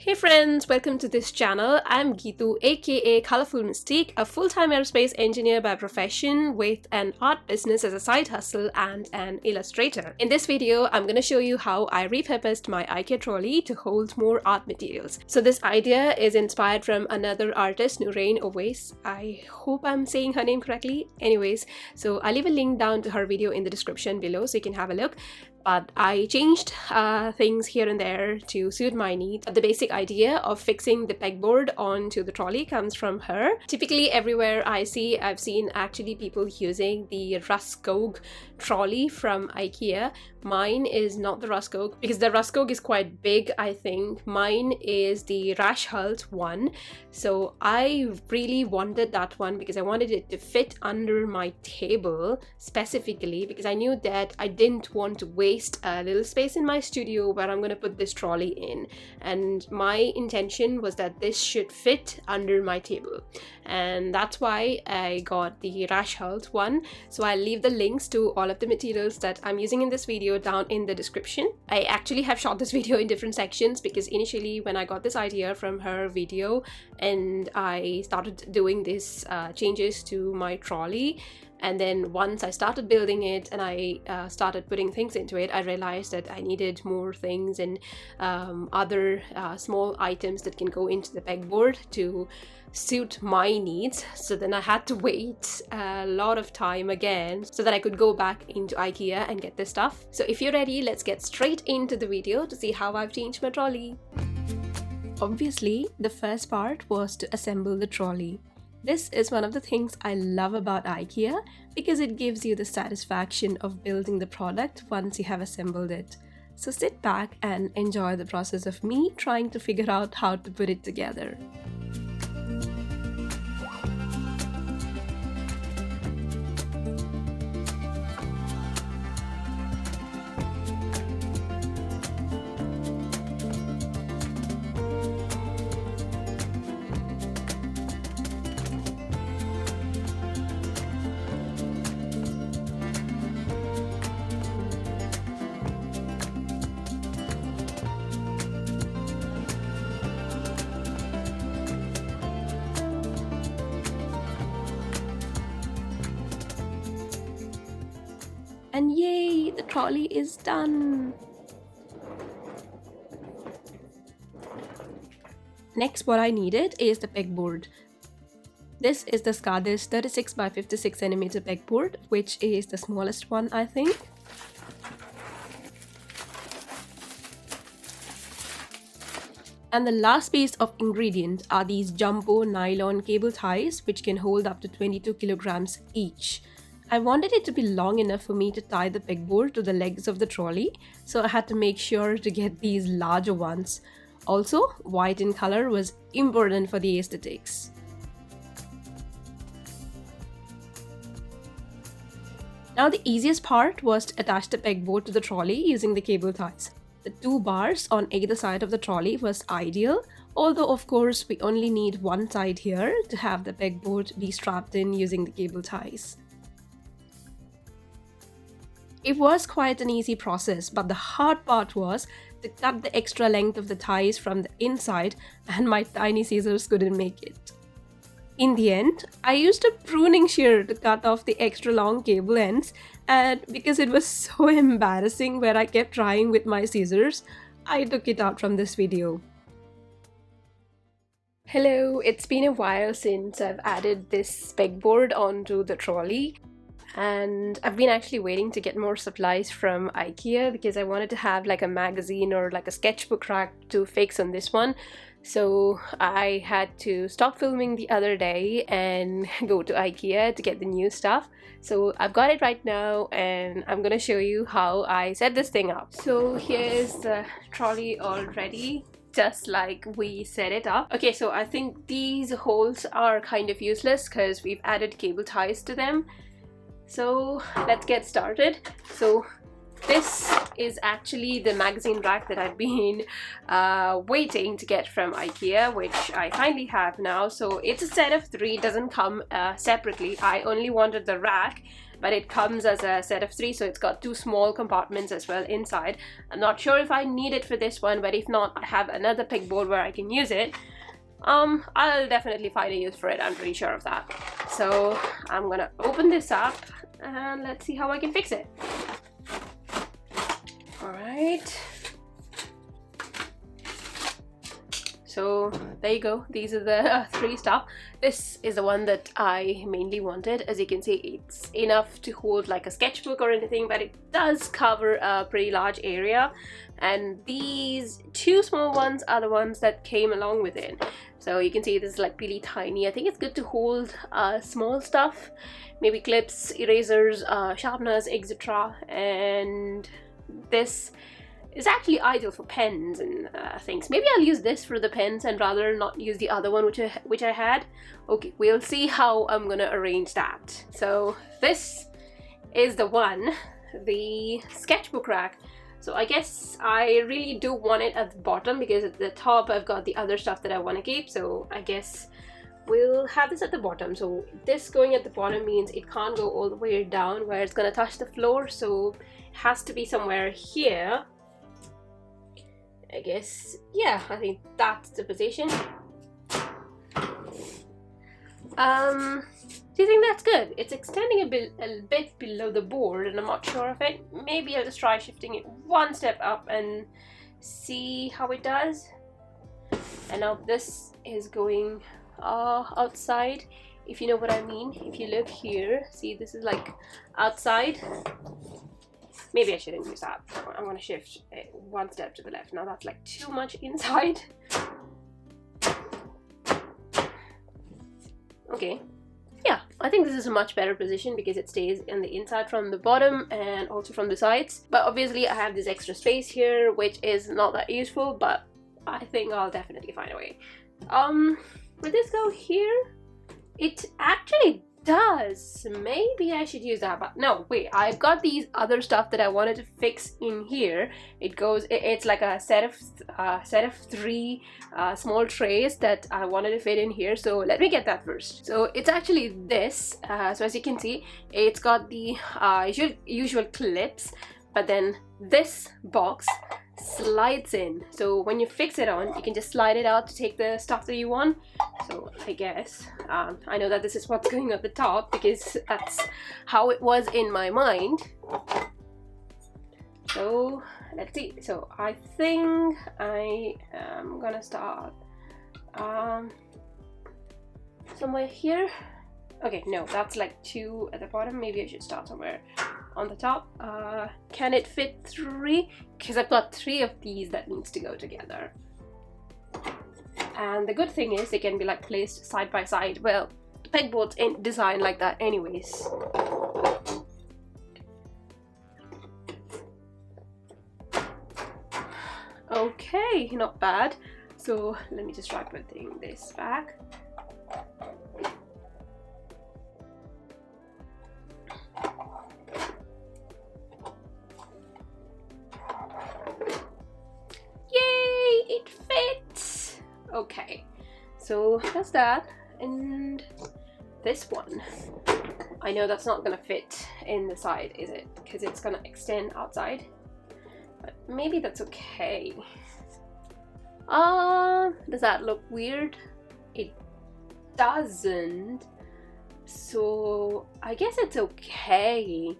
Hey friends, welcome to this channel. I'm Geetu, aka Colorful Mystique, a full-time aerospace engineer by profession with an art business as a side hustle and an illustrator. In this video, I'm going to show you how I repurposed my IKEA trolley to hold more art materials. So this idea is inspired from another artist, Nourane Owais. I hope I'm saying her name correctly. Anyways, so I'll leave a link down to her video in the description below so you can have a look. But I changed things here and there to suit my needs. The basic idea of fixing the pegboard onto the trolley comes from her. Typically everywhere I've seen actually people using the Raskog trolley from IKEA. Mine is not the Raskog because the Raskog is quite big, I think. Mine is the Rashhult one. So I really wanted that one because I wanted it to fit under my table specifically, because I knew that I didn't want to waste a little space in my studio where I'm going to put this trolley in, and my intention was that this should fit under my table, and that's why I got the Rashhult one. So I'll leave the links to all of the materials that I'm using in this video down in the description. I actually have shot this video in different sections because initially when I got this idea from her video and I started doing these changes to my trolley, and then once I started building it and I started putting things into it, I realized that I needed more things and other small items that can go into the pegboard to suit my needs. So then I had to wait a lot of time again so that I could go back into IKEA and get this stuff. So if you're ready, let's get straight into the video to see how I've changed my trolley. Obviously, the first part was to assemble the trolley. This is one of the things I love about IKEA because it gives you the satisfaction of building the product once you have assembled it. So sit back and enjoy the process of me trying to figure out how to put it together. And yay, the trolley is done! Next, what I needed is the pegboard. This is the Skadis 36 by 56 cm pegboard, which is the smallest one, I think. And the last piece of ingredient are these jumbo nylon cable ties, which can hold up to 22 kilograms each. I wanted it to be long enough for me to tie the pegboard to the legs of the trolley, so I had to make sure to get these larger ones. Also, white in color was important for the aesthetics. Now the easiest part was to attach the pegboard to the trolley using the cable ties. The two bars on either side of the trolley was ideal, although of course we only need one side here to have the pegboard be strapped in using the cable ties. It was quite an easy process, but the hard part was to cut the extra length of the ties from the inside, and my tiny scissors couldn't make it. In the end, I used a pruning shear to cut off the extra long cable ends, and because it was so embarrassing where I kept trying with my scissors, I took it out from this video. Hello, it's been a while since I've added this pegboard onto the trolley. And I've been actually waiting to get more supplies from IKEA because I wanted to have like a magazine or like a sketchbook rack to fix on this one. So I had to stop filming the other day and go to IKEA to get the new stuff. So I've got it right now and I'm gonna show you how I set this thing up. So here's the trolley already, just like we set it up. Okay, so I think these holes are kind of useless because we've added cable ties to them. So let's get started. So this is actually the magazine rack that I've been waiting to get from IKEA, which I finally have now. So it's a set of 3, it doesn't come separately. I only wanted the rack, but it comes as a set of 3, so it's got 2 small compartments as well inside. I'm not sure if I need it for this one, but if not, I have another pegboard where I can use it. I'll definitely find a use for it, I'm pretty sure of that. So I'm gonna open this up and let's see how I can fix it. Alright. So there you go, these are the 3 stuff. This is the one that I mainly wanted. As you can see, it's enough to hold like a sketchbook or anything, but it does cover a pretty large area. And these 2 small ones are the ones that came along with it. So you can see this is like really tiny. I think it's good to hold small stuff, maybe clips, erasers, sharpeners, etc. And this is actually ideal for pens and things. Maybe I'll use this for the pens and rather not use the other one which I had. Okay, we'll see how I'm gonna arrange that. So this is the one, the sketchbook rack. So I guess I really do want it at the bottom because at the top I've got the other stuff that I want to keep. So I guess we'll have this at the bottom. So this going at the bottom means it can't go all the way down where it's gonna touch the floor. So it has to be somewhere here. I guess, yeah, I think that's the position. Do you think that's good? It's extending a bit below the board and I'm not sure of it. Maybe I'll just try shifting it 1 step up and see how it does. And now this is going outside, if you know what I mean. If you look here, see this is like outside. Maybe I shouldn't use that. I'm gonna shift it 1 step to the left. Now that's like too much inside. Okay. Yeah, I think this is a much better position because it stays in the inside from the bottom and also from the sides. But obviously I have this extra space here, which is not that useful, but I think I'll definitely find a way. Would this go here? It actually does. Maybe I should use that, but no, wait, I've got these other stuff that I wanted to fix in here. It's like a set of 3 small trays that I wanted to fit in here, so let me get that first. So it's actually this. So as you can see, it's got the usual clips, but then this box slides in. So when you fix it on, you can just slide it out to take the stuff that you want. So I guess I know that this is what's going at the top because that's how it was in my mind. So let's see. So I think I am gonna start somewhere here. Okay, no, that's like 2 at the bottom. Maybe I should start somewhere on the top. Can it fit 3? Because I've got 3 of these that needs to go together. And the good thing is they can be like placed side by side. Well, the pegboards ain't designed like that anyways. Okay, not bad. So let me just try putting this back. Okay, so that's that, and this one, I know that's not gonna fit in the side, is it? Because it's gonna extend outside, but maybe that's okay. Does that look weird? It doesn't, so I guess it's okay.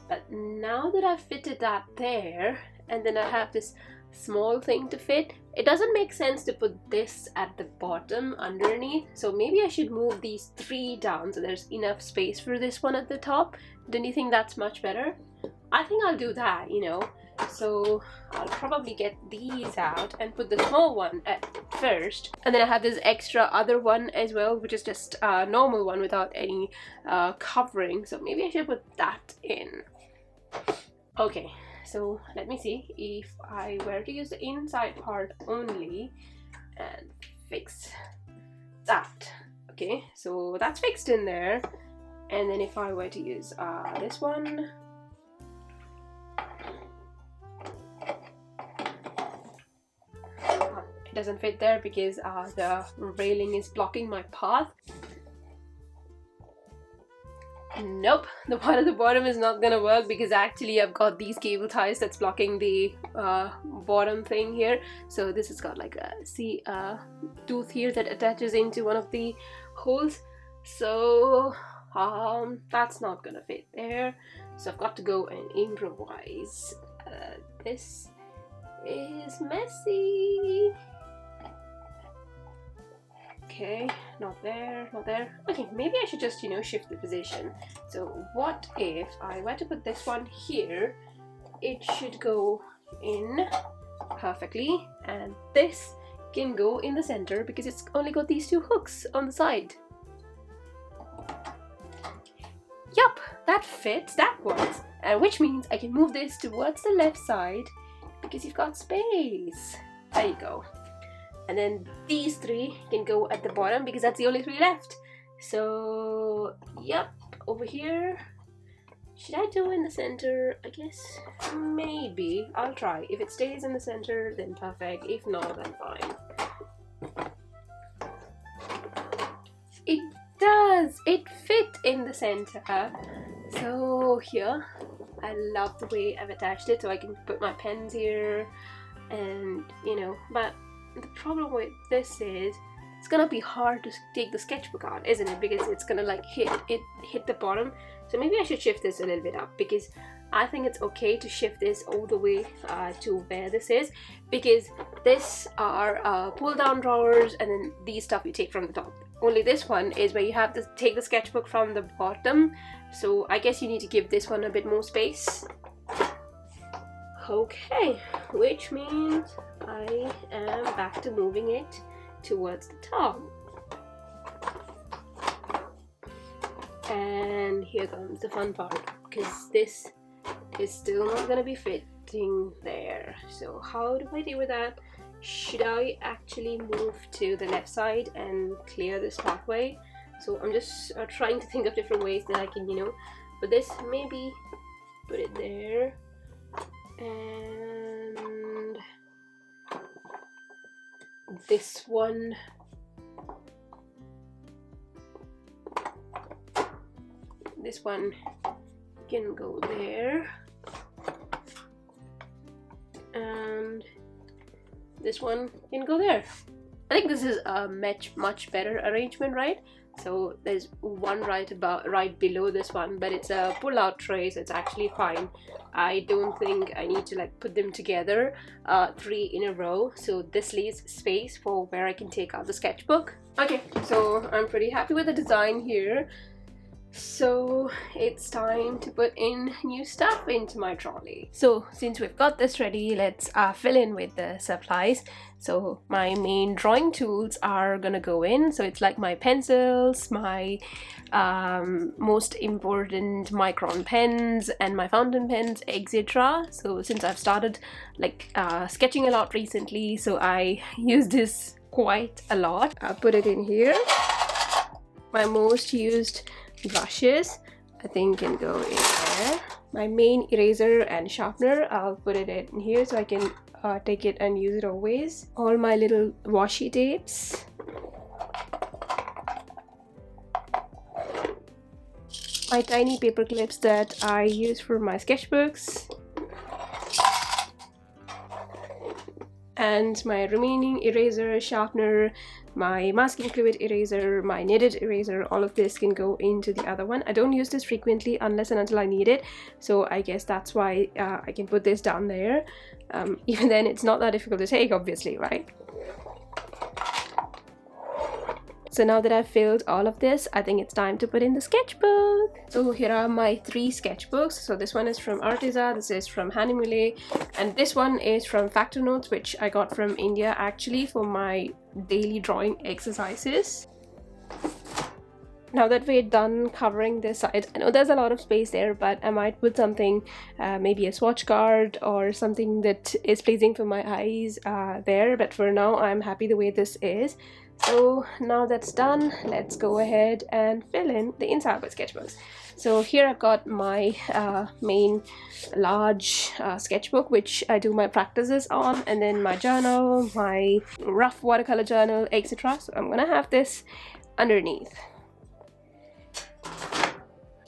But now that I've fitted that there, and then I have this small thing to fit, it doesn't make sense to put this at the bottom underneath. So maybe I should move these 3 down so there's enough space for this one at the top. Don't you think that's much better? I think I'll do that, you know. So I'll probably get these out and put the small one at first, and then I have this extra other one as well, which is just a normal one without any covering. So maybe I should put that in. Okay, so let me see if I were to use the inside part only and fix that. Okay, so that's fixed in there. And then if I were to use this one, doesn't fit there because the railing is blocking my path. Nope, the one at the bottom is not gonna work because actually I've got these cable ties that's blocking the bottom thing here. So this has got like a tooth here that attaches into one of the holes. So that's not gonna fit there. So I've got to go and improvise. This is messy. Okay, not there, not there. Okay, maybe I should just, you know, shift the position. So what if I were to put this one here? It should go in perfectly, and this can go in the center because it's only got these two hooks on the side. Yup, that fits, that works. Which means I can move this towards the left side because you've got space. There you go. And then these three can go at the bottom because that's the only three left. So, yep, over here. Should I do in the center? I guess maybe. I'll try. If it stays in the center, then perfect. If not, then fine. It does! It fit in the center. So here, I love the way I've attached it so I can put my pens here and, you know, but the problem with this is it's gonna be hard to take the sketchbook out, isn't it? Because it's gonna like hit the bottom. So maybe I should shift this a little bit up because I think it's okay to shift this all the way to where this is, because this are pull down drawers and then these stuff you take from the top. Only this one is where you have to take the sketchbook from the bottom. So I guess you need to give this one a bit more space. Okay, which means I am back to moving it towards the top. And here comes the fun part, because this is still not going to be fitting there. So how do I deal with that? Should I actually move to the left side and clear this pathway? So I'm just trying to think of different ways that I can, you know, but this, maybe put it there. And this one, can go there, and this one can go there. I think this is a much better arrangement, right? So there's one right below this one, but it's a pull-out tray, so it's actually fine. I don't think I need to like put them together 3 in a row, so this leaves space for where I can take out the sketchbook. Okay, so I'm pretty happy with the design here. So it's time to put in new stuff into my trolley. So since we've got this ready, let's fill in with the supplies. So my main drawing tools are gonna go in. So it's like my pencils, my most important micron pens and my fountain pens, etc. So since I've started like sketching a lot recently, so I use this quite a lot. I'll put it in here. My most used brushes I think can go in there. My main eraser and sharpener, I'll put it in here so I can take it and use it always. All my little washi tapes. My tiny paper clips that I use for my sketchbooks. And my remaining eraser, sharpener, my masking fluid eraser, my knitted eraser, all of this can go into the other one. I don't use this frequently unless and until I need it, so I guess that's why I can put this down there. Even then, it's not that difficult to take, obviously, right? So now that I've filled all of this, I think it's time to put in the sketchbook. So here are my 3 sketchbooks. So this one is from Arteza, this is from Hanimule, and this one is from Factor Notes, which I got from India actually for my daily drawing exercises. Now that we're done covering this side, I know there's a lot of space there, but I might put something, maybe a swatch card or something that is pleasing for my eyes there, but for now I'm happy the way this is. So now that's done, let's go ahead and fill in the inside of my sketchbooks. So here I've got my main large sketchbook which I do my practices on, and then my journal, my rough watercolor journal, etc. So I'm gonna have this underneath.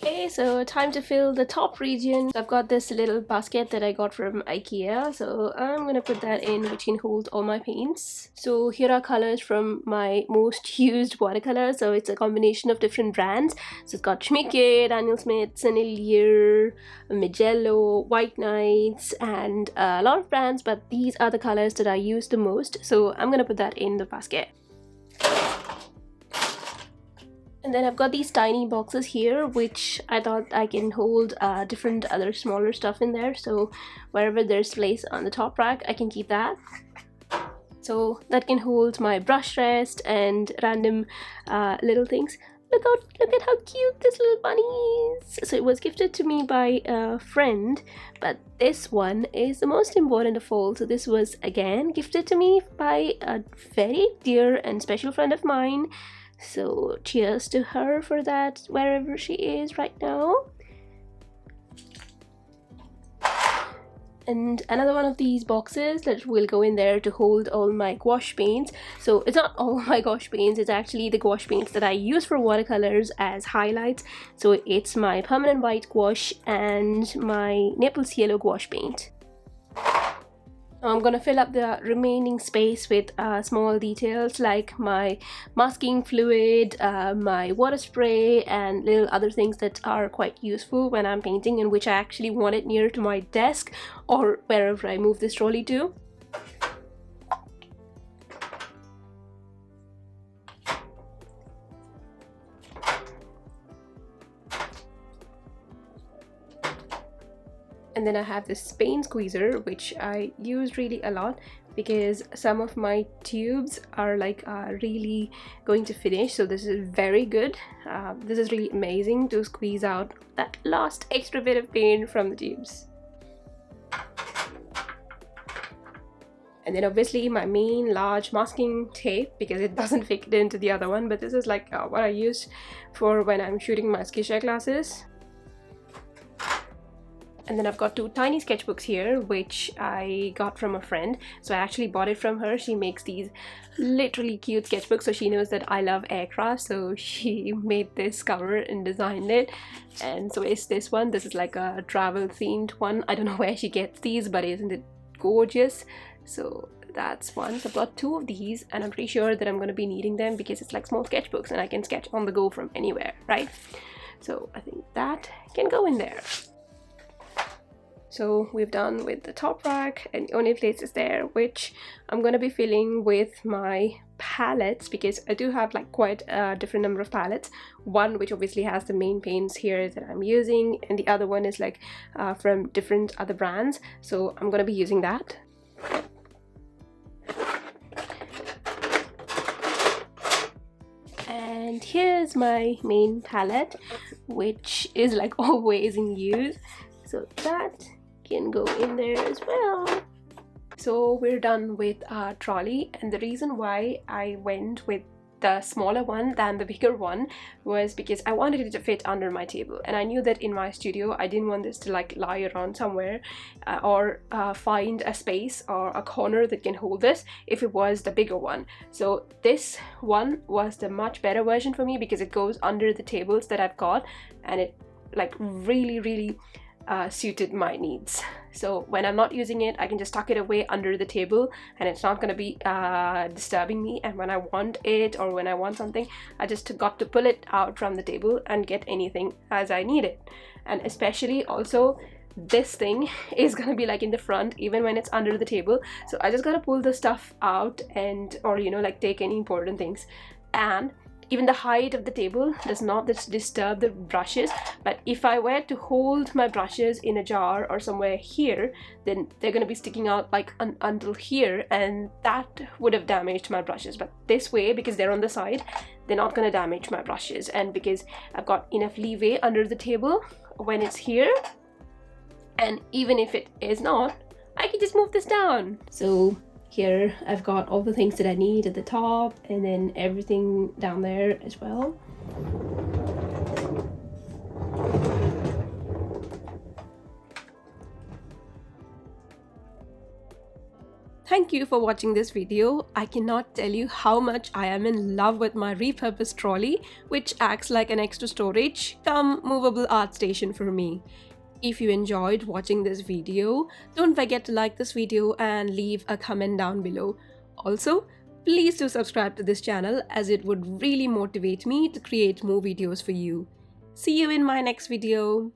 Okay, so time to fill the top region. I've got this little basket that I got from IKEA, so I'm gonna put that in, which can hold all my paints. So here are colors from my most used watercolors. So it's a combination of different brands. So it's got Schmincke, Daniel Smith, Sennelier, Magello, White Knights, and a lot of brands, but these are the colors that I use the most. So I'm gonna put that in the basket. And then I've got these tiny boxes here, which I thought I can hold different other smaller stuff in there. So wherever there's place on the top rack, I can keep that. So that can hold my brush rest and random little things. Look at how cute this little bunny is. So it was gifted to me by a friend, but this one is the most important of all. So this was again gifted to me by a very dear and special friend of mine. So cheers to her for that, wherever she is right now. And another one of these boxes that will go in there to hold all my gouache paints. So it's not all my gouache paints, it's actually the gouache paints that I use for watercolors as highlights. So it's my permanent white gouache and my Naples yellow gouache paint. Now I'm gonna fill up the remaining space with small details like my masking fluid, my water spray, and little other things that are quite useful when I'm painting and which I actually want it near to my desk or wherever I move this trolley to. And then I have this paint squeezer, which I use really a lot because some of my tubes are like really going to finish. So this is very good. This is really amazing to squeeze out that last extra bit of paint from the tubes. And then obviously my main large masking tape, because it doesn't fit into the other one, but this is like what I use for when I'm shooting my SKILLSHARE classes. And then I've got two tiny sketchbooks here, which I got from a friend. So I actually bought it from her. She makes these literally cute sketchbooks. So she knows that I love aircraft. So she made this cover and designed it. And so it's this one. This is like a travel themed one. I don't know where she gets these, but isn't it gorgeous? So that's one. So I've got two of these, and I'm pretty sure that I'm going to be needing them because it's like small sketchbooks and I can sketch on the go from anywhere, right? So I think that can go in there. So we've done with the top rack, and the only place is there, which I'm going to be filling with my palettes because I do have like quite a different number of palettes. One which obviously has the main paints here that I'm using, and the other one is like from different other brands. So I'm going to be using that. And here's my main palette, which is like always in use. So that can go in there as well. So we're done with our trolley, and the reason why I went with the smaller one than the bigger one was because I wanted it to fit under my table, and I knew that in my studio I didn't want this to like lie around somewhere or find a space or a corner that can hold this if it was the bigger one. So this one was the much better version for me because it goes under the tables that I've got, and it like really suited my needs. So when I'm not using it, I can just tuck it away under the table and it's not going to be disturbing me, and when I want it or when I want something, I just got to pull it out from the table and get anything as I need it. And especially also this thing is going to be like in the front even when it's under the table, so I just got to pull the stuff out and or you know like take any important things. And even the height of the table does not disturb the brushes, but if I were to hold my brushes in a jar or somewhere here, then they're going to be sticking out like until here, and that would have damaged my brushes. But this way, because they're on the side, they're not going to damage my brushes, and because I've got enough leeway under the table when it's here, and even if it is not, I can just move this down. So here I've got all the things that I need at the top, and then everything down there as well. Thank you for watching this video. I cannot tell you how much I am in love with my repurposed trolley, which acts like an extra storage come movable art station for me. If you enjoyed watching this video, don't forget to like this video and leave a comment down below. Also, please do subscribe to this channel as it would really motivate me to create more videos for you. See you in my next video.